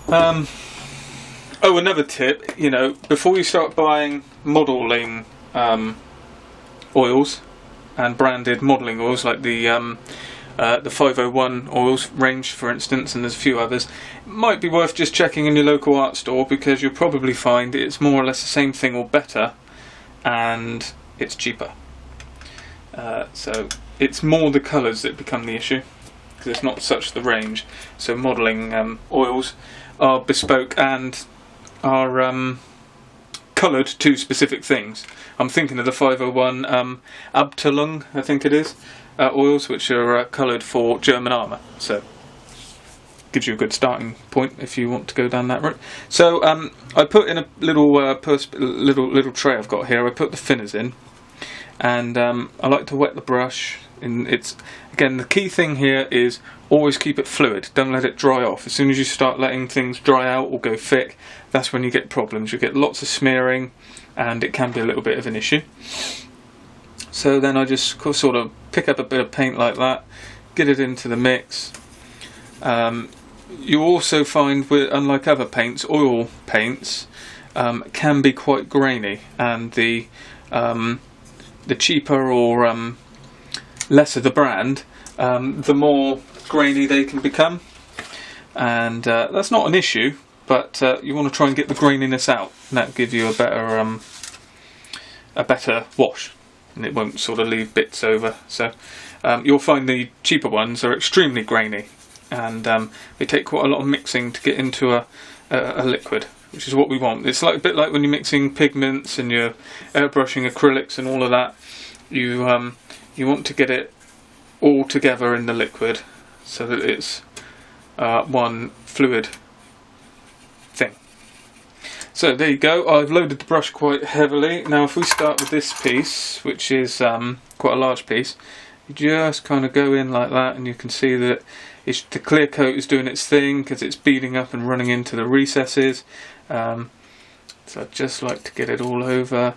Oh, another tip, you know, before you start buying modelling oils and branded modelling oils, like the 501 oils range, for instance, and there's a few others, it might be worth just checking in your local art store, because you'll probably find it's more or less the same thing or better, and it's cheaper. So it's more the colours that become the issue, because it's not such the range. So modelling oils are bespoke and are coloured to specific things. I'm thinking of the 501 Abteilung, I think it is, oils, which are coloured for German armour. So gives you a good starting point if you want to go down that route. So I put in a little little tray I've got here. I put the thinners in, and I like to wet the brush. And it's, again, the key thing here is always keep it fluid. Don't let it dry off. As soon as you start letting things dry out or go thick, that's when you get problems. You get lots of smearing, and it can be a little bit of an issue. So then I just sort of pick up a bit of paint like that, get it into the mix. You also find, unlike other paints, oil paints can be quite grainy, and the the cheaper or lesser the brand, the more grainy they can become, and that's not an issue, but you want to try and get the graininess out, and that'll give you a better wash, and it won't sort of leave bits over. So you'll find the cheaper ones are extremely grainy, and they take quite a lot of mixing to get into a liquid, which is what we want. It's like a bit like when you're mixing pigments and you're airbrushing acrylics and all of that. You want to get it all together in the liquid so that it's one fluid thing. So there you go. I've loaded the brush quite heavily. Now if we start with this piece, which is quite a large piece, you just kind of go in like that, and you can see that the clear coat is doing its thing because it's beading up and running into the recesses. So I'd just like to get it all over.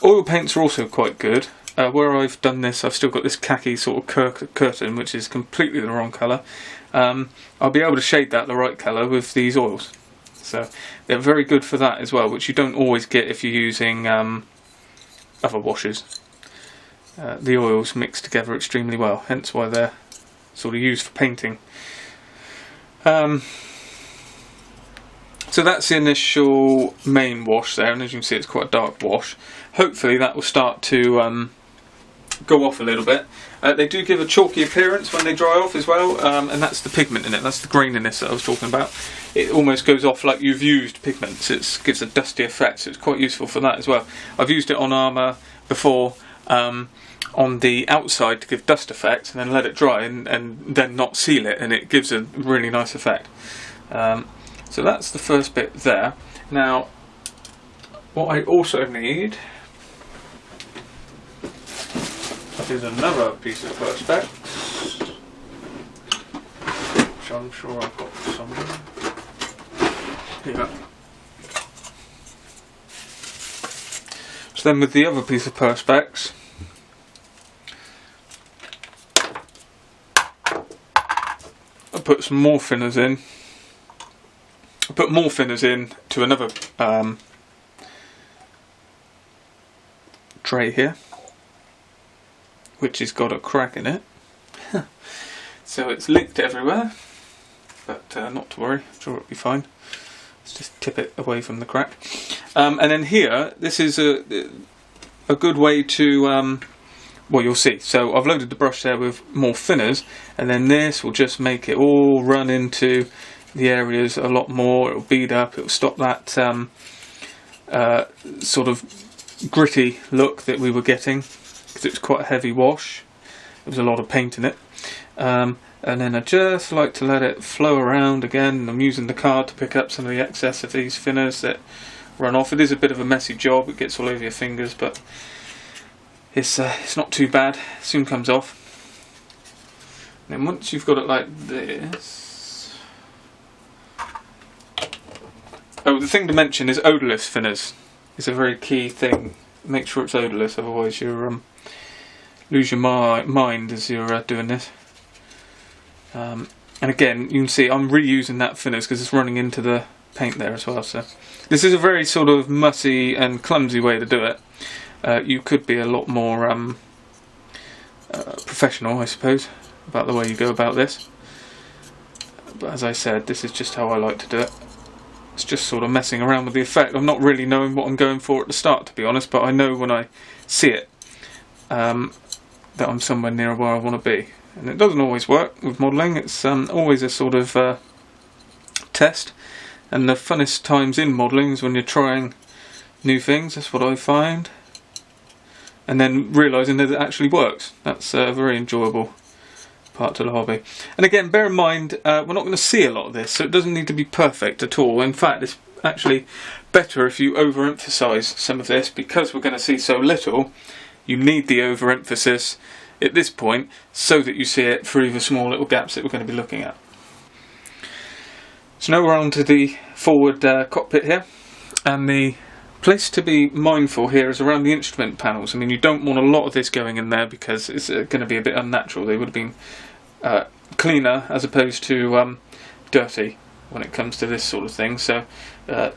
Oil paints are also quite good. Where I've done this, I've still got this khaki sort of curtain, which is completely the wrong colour. I'll be able to shade that the right colour with these oils. So they're very good for that as well, which you don't always get if you're using other washes. The oils mix together extremely well, hence why they're sort of used for painting. So that's the initial main wash there, and as you can see it's quite a dark wash. Hopefully that will start to go off a little bit. They do give a chalky appearance when they dry off as well, and that's the pigment in it, that's the graininess that I was talking about. It almost goes off like you've used pigments. It gives a dusty effect, so it's quite useful for that as well. I've used it on armour before, on the outside to give dust effect, and then let it dry and then not seal it, and it gives a really nice effect. So that's the first bit there. Now what I also need is another piece of perspex, which I'm sure I've got somewhere. Here. So then with the other piece of perspex, I put some more thinners in. I put more thinners in to another tray here, which has got a crack in it. So it's leaked everywhere, but not to worry, I'm sure it'll be fine. Let's just tip it away from the crack. And then here, this is a good way to, well, you'll see. So I've loaded the brush there with more thinners, and then this will just make it all run into the areas a lot more. It'll bead up, it'll stop that sort of gritty look that we were getting, because it's quite a heavy wash. There was a lot of paint in it. And then I just like to let it flow around again. I'm using the card to pick up some of the excess of these thinners that run off. It is a bit of a messy job, it gets all over your fingers, but it's not too bad, it soon comes off. And then once you've got it like this... Oh, the thing to mention is odourless thinners. It's a very key thing. Make sure it's odourless, otherwise you lose your mind as you're doing this. And again, you can see I'm reusing that thinners because it's running into the paint there as well. So this is a very sort of mussy and clumsy way to do it. You could be a lot more professional, I suppose, about the way you go about this. But as I said, this is just how I like to do it. It's just sort of messing around with the effect. I'm not really knowing what I'm going for at the start, to be honest, but I know when I see it that I'm somewhere near where I want to be. And it doesn't always work with modelling. It's always a sort of test. And the funnest times in modelling is when you're trying new things. That's what I find. And then realising that it actually works. That's a very enjoyable part to the hobby. And again, bear in mind, we're not going to see a lot of this, so it doesn't need to be perfect at all. In fact, it's actually better if you overemphasise some of this, because we're going to see so little. You need the overemphasis at this point so that you see it through the small little gaps that we're going to be looking at. So now we're on to the forward cockpit here, and the place to be mindful here is around the instrument panels. I mean, you don't want a lot of this going in there because it's going to be a bit unnatural. They would have been cleaner as opposed to dirty when it comes to this sort of thing. So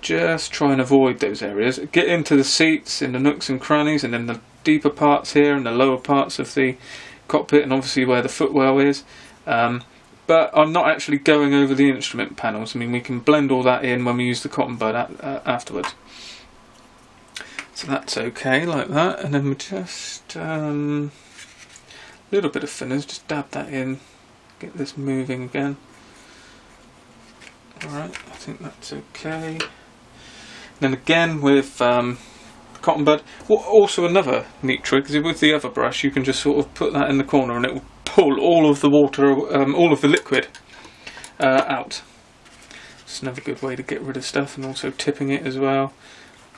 just try and avoid those areas. Get into the seats, in the nooks and crannies, and in the deeper parts here and the lower parts of the cockpit, and obviously where the footwell is. But I'm not actually going over the instrument panels. I mean, we can blend all that in when we use the cotton bud afterwards. So that's okay like that, and then we just a little bit of thinners, just dab that in, get this moving again. Alright, I think that's okay. Then again with cotton bud, also another neat trick is with the other brush you can just sort of put that in the corner and it will pull all of the water, all of the liquid out. It's another good way to get rid of stuff, and also tipping it as well.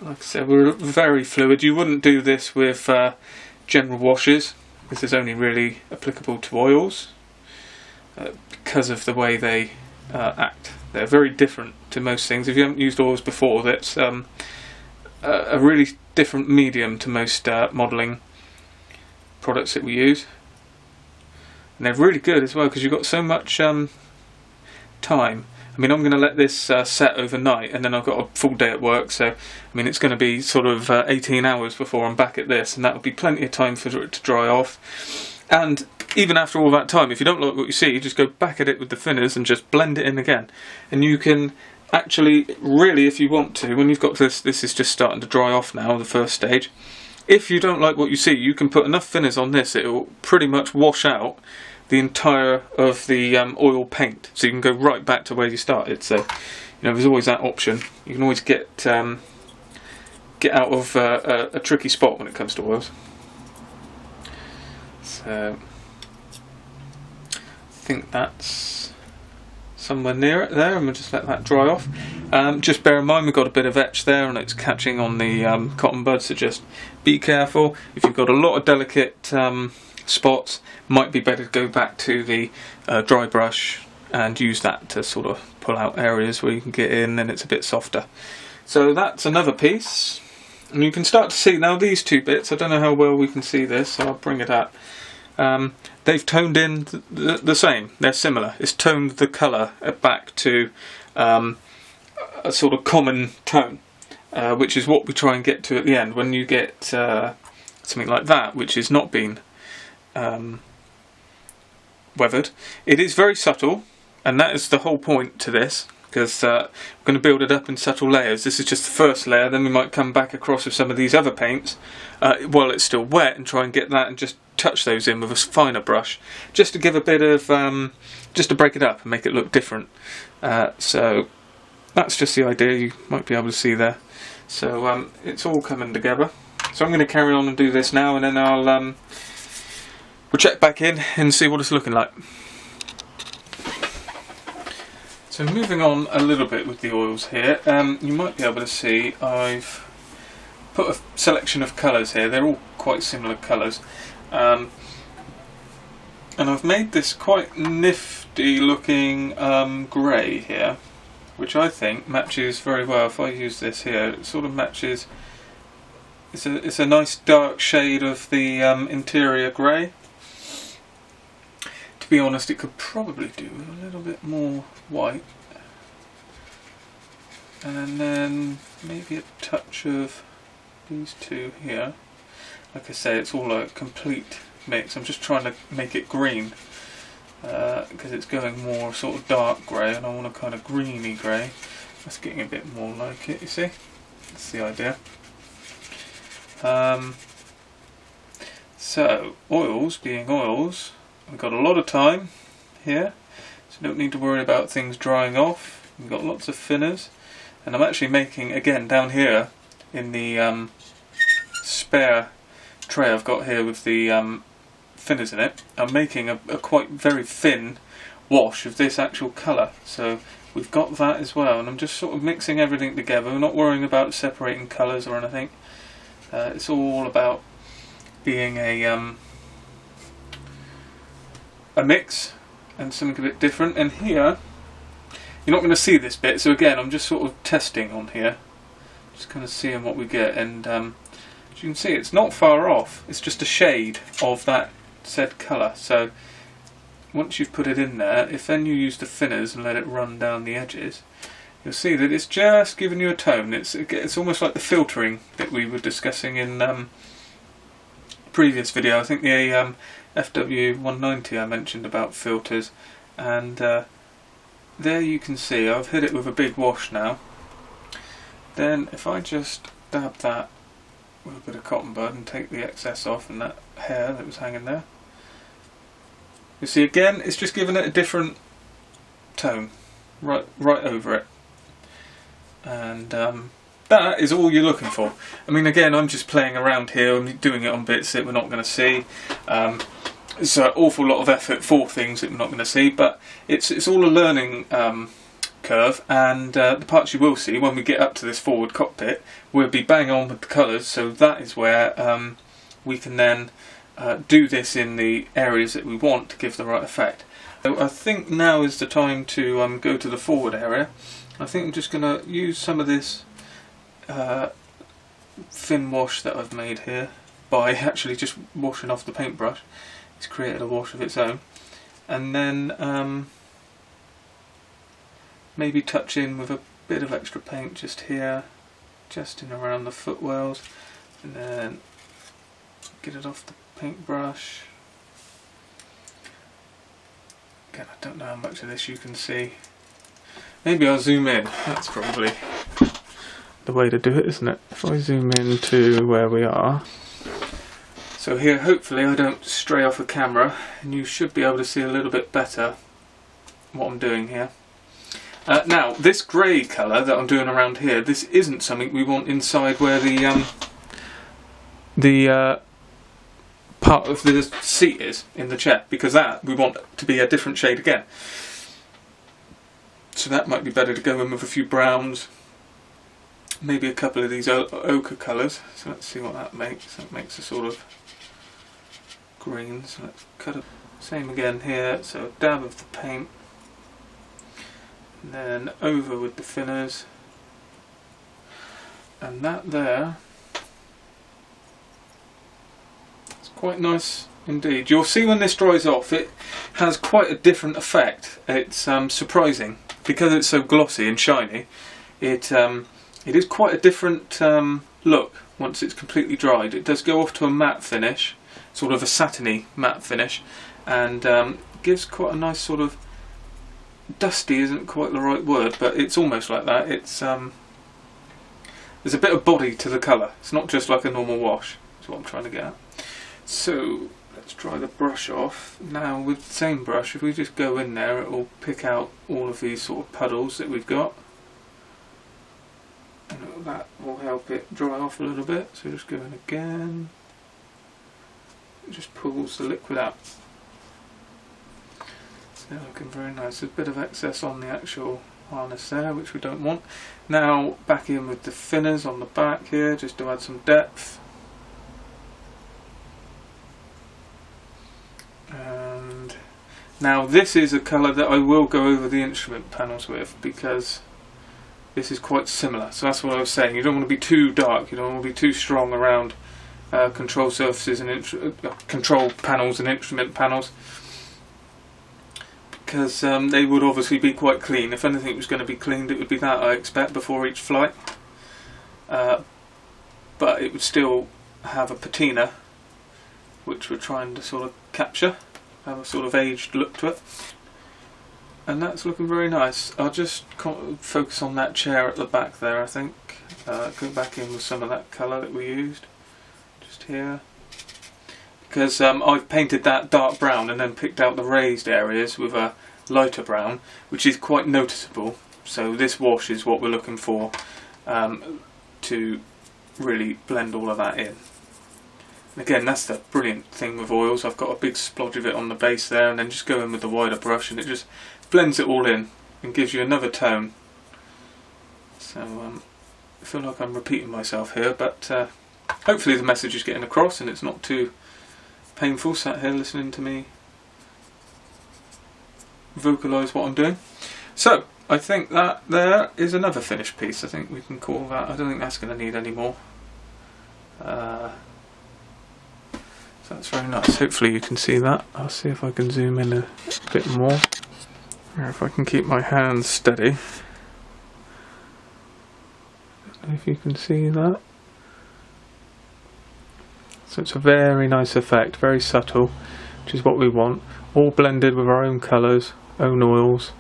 Like I said, we're very fluid. You wouldn't do this with general washes. This is only really applicable to oils because of the way they act. They're very different to most things. If you haven't used oils before, that's a really different medium to most modelling products that we use. And they're really good as well because you've got so much time. I mean, I'm going to let this set overnight, and then I've got a full day at work, so I mean it's going to be sort of 18 hours before I'm back at this, and that will be plenty of time for it to dry off. And even after all that time, if you don't like what you see, you just go back at it with the thinners and just blend it in again. And you can actually, really, if you want to, when you've got this is just starting to dry off now, the first stage. If you don't like what you see, you can put enough thinners on this, it will pretty much wash out the entire of the oil paint, so you can go right back to where you started. So, you know, there's always that option. You can always get out of a tricky spot when it comes to oils. So, I think that's somewhere near it there, and we'll just let that dry off. Just bear in mind we've got a bit of etch there, and it's catching on the cotton bud, so just be careful. If you've got a lot of delicate spots, might be better to go back to the dry brush and use that to sort of pull out areas where you can get in and it's a bit softer. So that's another piece, and you can start to see now these two bits. I don't know how well we can see this, so I'll bring it up. They've toned in the same, they're similar. It's toned the colour back to a sort of common tone, which is what we try and get to at the end when you get something like that, which has not been weathered. It is very subtle, and that is the whole point to this, because we're going to build it up in subtle layers. This is just the first layer, then we might come back across with some of these other paints while it's still wet and try and get that and just touch those in with a finer brush, just to give a bit of just to break it up and make it look different. So that's just the idea, you might be able to see there. So it's all coming together. So I'm going to carry on and do this now, and then we'll check back in and see what it's looking like. So moving on a little bit with the oils here, you might be able to see I've put a selection of colours here. They're all quite similar colours, and I've made this quite nifty looking grey here, which I think matches very well. If I use this here, it sort of matches. It's a nice dark shade of the interior grey. To be honest, it could probably do with a little bit more white, and then maybe a touch of these two here. Like I say, it's all a complete mix. I'm just trying to make it green because it's going more sort of dark grey, and I want a kind of greeny grey. That's getting a bit more like it, you see? That's the idea. So, oils being oils, we've got a lot of time here, so don't need to worry about things drying off. We've got lots of thinners, and I'm actually making, again, down here in the spare tray I've got here with the thinners in it, I'm making a quite very thin wash of this actual colour. So we've got that as well, and I'm just sort of mixing everything together. I'm not worrying about separating colours or anything. It's all about being a mix and something a bit different. And here, you're not going to see this bit, so again, I'm just sort of testing on here, just kind of seeing what we get. And as you can see, it's not far off. It's just a shade of that said colour. So once you've put it in there, if then you use the thinners and let it run down the edges, you'll see that it's just giving you a tone. It's almost like the filtering that we were discussing in previous video, I think the Fw200 I mentioned about filters, and there you can see I've hit it with a big wash now. Then if I just dab that with a bit of cotton bud and take the excess off and that hair that was hanging there, you see again it's just giving it a different tone right over it, and that is all you're looking for. I mean, again, I'm just playing around here, I'm doing it on bits that we're not going to see. It's an awful lot of effort for things that we're not going to see, but it's all a learning curve, and the parts you will see when we get up to this forward cockpit, we'll be bang on with the colours, so that is where we can then do this in the areas that we want to give the right effect. So I think now is the time to go to the forward area. I think I'm just going to use some of this thin wash that I've made here by actually just washing off the paintbrush. It's created a wash of its own, and then maybe touch in with a bit of extra paint just here, just in around the footwells, and then get it off the paintbrush. Again, I don't know how much of this you can see. Maybe I'll zoom in. That's probably the way to do it, isn't it? If I zoom in to where we are. So here, hopefully I don't stray off the camera, and you should be able to see a little bit better what I'm doing here. Now, this grey colour that I'm doing around here, this isn't something we want inside where the part of the seat is in the chair, because that we want to be a different shade again. So that might be better to go in with a few browns, maybe a couple of these ochre colours. So let's see what that makes. That makes a sort of green. So let's cut it. Same again here. So a dab of the paint, and then over with the thinners, and that there. It's quite nice indeed. You'll see when this dries off, it has quite a different effect. It's surprising because it's so glossy and shiny. It is quite a different look once it's completely dried. It does go off to a matte finish, sort of a satiny matte finish, and gives quite a nice sort of, dusty isn't quite the right word, but it's almost like that. It's there's a bit of body to the colour. It's not just like a normal wash. That's what I'm trying to get at. So let's dry the brush off. Now with the same brush, if we just go in there, it will pick out all of these sort of puddles that we've got, and that will help it dry off a little bit. So just go in again. It just pulls the liquid out. They're looking very nice. There's a bit of excess on the actual harness there, which we don't want. Now back in with the thinners on the back here, just to add some depth. And now this is a colour that I will go over the instrument panels with, because this is quite similar. So that's what I was saying. You don't want to be too dark. You don't want to be too strong around control surfaces and control panels and instrument panels, because they would obviously be quite clean. If anything was going to be cleaned, it would be that, I expect, before each flight. But it would still have a patina, which we're trying to sort of capture, have a sort of aged look to it. And that's looking very nice. I'll just focus on that chair at the back there, I think. Go back in with some of that colour that we used, just here. Because I've painted that dark brown and then picked out the raised areas with a lighter brown, which is quite noticeable. So this wash is what we're looking for to really blend all of that in. And again, that's the brilliant thing with oils. I've got a big splodge of it on the base there, and then just go in with the wider brush, and it just blends it all in and gives you another tone. So I feel like I'm repeating myself here, but hopefully the message is getting across and it's not too painful sat here listening to me vocalise what I'm doing. So I think that there is another finished piece. I think we can call that. I don't think that's going to need any more. So that's very nice. Hopefully you can see that. I'll see if I can zoom in a bit more, or if I can keep my hands steady. Don't know if you can see that. So it's a very nice effect, very subtle, which is what we want. All blended with our own colours, own oils.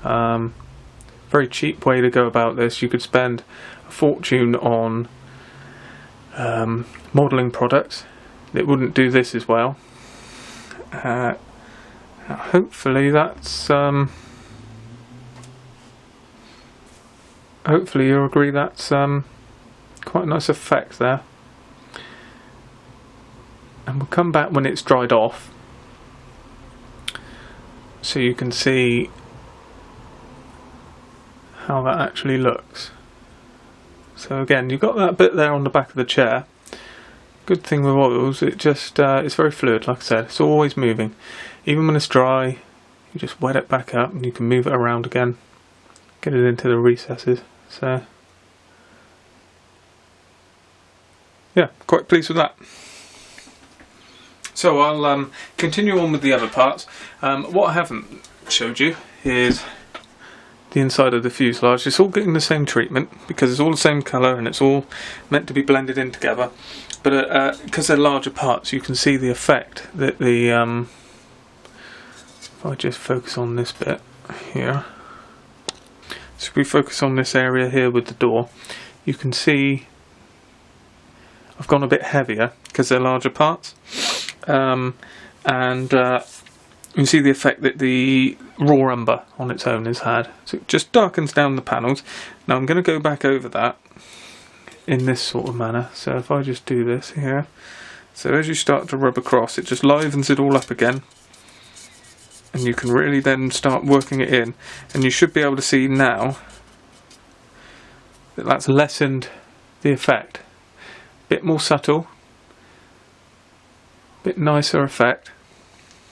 Very cheap way to go about this. You could spend a fortune on modelling products that wouldn't do this as well. Hopefully that's hopefully you'll agree that's quite a nice effect there. And we'll come back when it's dried off so you can see how that actually looks. So again, you've got that bit there on the back of the chair. Good thing with oils, it just it's very fluid, like I said, it's always moving. Even when it's dry, you just wet it back up and you can move it around again, get it into the recesses. So yeah, quite pleased with that. So I'll continue on with the other parts. What I haven't showed you is the inside of the fuselage. It's all getting the same treatment because it's all the same colour and it's all meant to be blended in together. But because they're larger parts, you can see the effect that the if I just focus on this bit here, so if we focus on this area here with the door, you can see I've gone a bit heavier because they're larger parts, and you can see the effect that the raw umber on its own has had. So it just darkens down the panels. Now I'm going to go back over that in this sort of manner. So if I just do this here, so as you start to rub across, it just livens it all up again, and you can really then start working it in, and you should be able to see now that that's lessened the effect. Bit more subtle, bit nicer effect,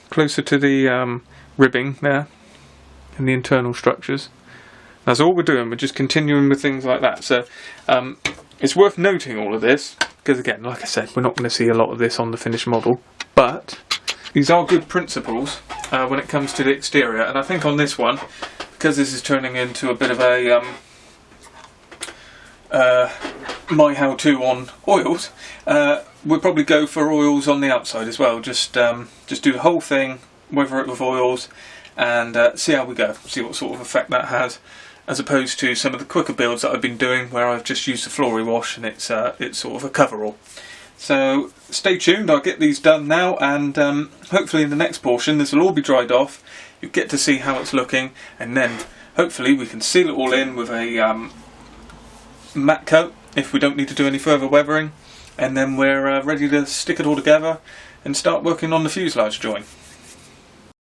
closer to the ribbing there and the internal structures. That's all we're doing, we're just continuing with things like that. So it's worth noting all of this because, again, like I said, we're not going to see a lot of this on the finished model, but these are good principles when it comes to the exterior. And I think on this one, because this is turning into a bit of a my how-to on oils, we'll probably go for oils on the outside as well. Just do the whole thing, weather it with oils, and see how we go, see what sort of effect that has, as opposed to some of the quicker builds that I've been doing where I've just used the floor wash and it's sort of a coverall. So stay tuned, I'll get these done now, and hopefully in the next portion this will all be dried off, you get to see how it's looking, and then hopefully we can seal it all in with a matte coat if we don't need to do any further weathering, and then we're ready to stick it all together and start working on the fuselage joint.